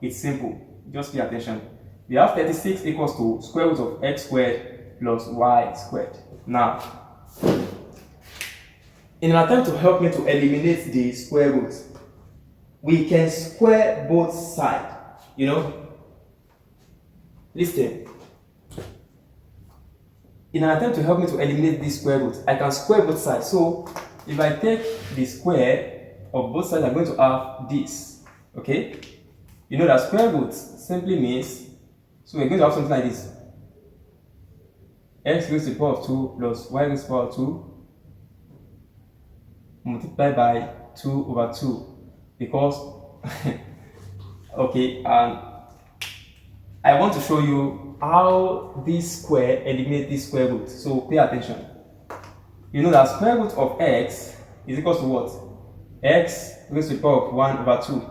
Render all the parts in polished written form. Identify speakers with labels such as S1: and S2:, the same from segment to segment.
S1: It's simple. Just pay attention. We have 36 equals to square root of x squared plus y squared. Now, in an attempt to help me to eliminate the square root, we can square both sides. You know, listen. In an attempt to help me to eliminate this square root, I can square both sides. So, if I take the square of both sides, I'm going to have this. Okay? You know that square root simply means, so we're going to have something like this. X raised to the power of 2 plus y raised to the power of 2 multiplied by 2 over 2. Because, okay, and I want to show you how this square eliminates this square root. So pay attention. You know that square root of x is equal to what? X raised to the power of 1 over 2.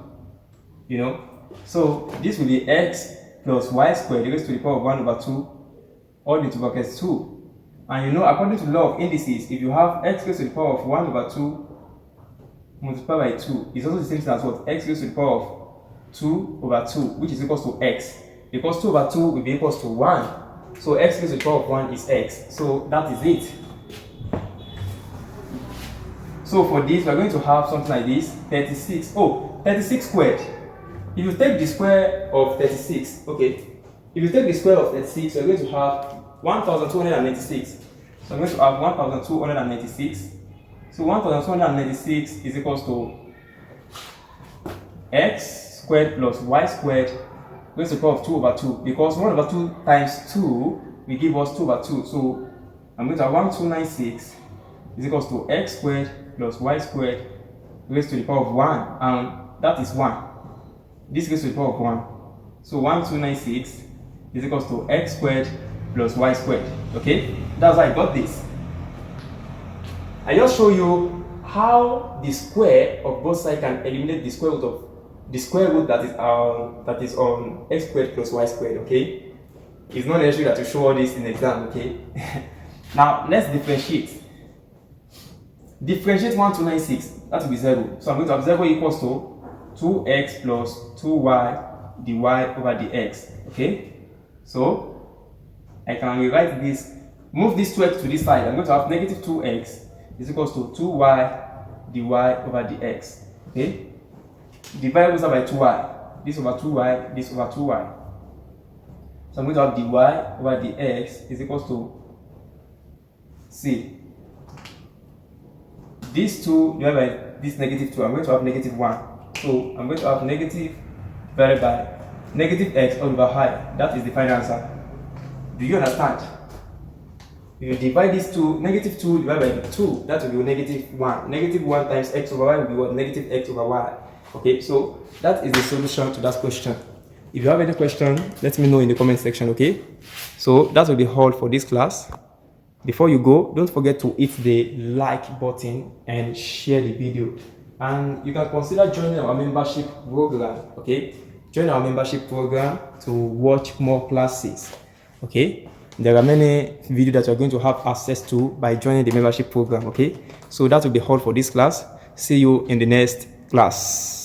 S1: You know? So this will be x plus y squared raised to the power of 1 over 2 all into brackets 2. And you know, according to the law of indices, if you have x raised to the power of 1 over 2 multiplied by 2, it's also the same thing as what? X raised to the power of 2 over 2, which is equal to x. Because 2 over 2 will be equals to 1. So x raised to the power of 1 is x. So that is it. So for this, we're going to have something like this. 36. Oh, 36 squared. If you take the square of 36, okay. If you take the square of 36, we're going to have 1296. So I'm going to have 1296. So 1296 is equals to x squared plus y squared raised to the power of 2 over 2. Because 1 over 2 times 2 will give us 2 over 2. So I'm going to have 1296 is equals to x squared plus y squared raised to the power of 1. And that is 1. This raised to the power of 1. So 1296 is equals to x squared plus y squared. Okay? That's how I got this. I just show you how the square of both sides can eliminate the square root of the square root that is on x squared plus y squared. Okay? It's not necessary that you show all this in exam. Okay? Now let's differentiate. Differentiate 1296. That will be 0. So I'm going to have 0 equals to 2x plus 2y dy over dx. Okay? So I can rewrite this. Move this 2x to this side. I'm going to have negative 2x is equals to 2y dy over dx. Okay? Divide goes out by 2y. This over 2y, this over 2y. So I'm going to have dy over dx is equals to c. This 2 divided by this negative 2, I'm going to have negative 1. So I'm going to have negative divided by negative x all over I. That is the final answer. Do you understand? If you divide this to negative 2 divided by 2, that will be negative 1. Negative 1 times x over y will be what? Negative x over y. Okay, so that is the solution to that question. If you have any question, let me know in the comment section, okay? So that will be all for this class. Before you go, don't forget to hit the like button and share the video. And you can consider joining our membership program, okay? Join our membership program to watch more classes, okay? There are many videos that you're going to have access to by joining the membership program, okay? So that will be all for this class. See you in the next class.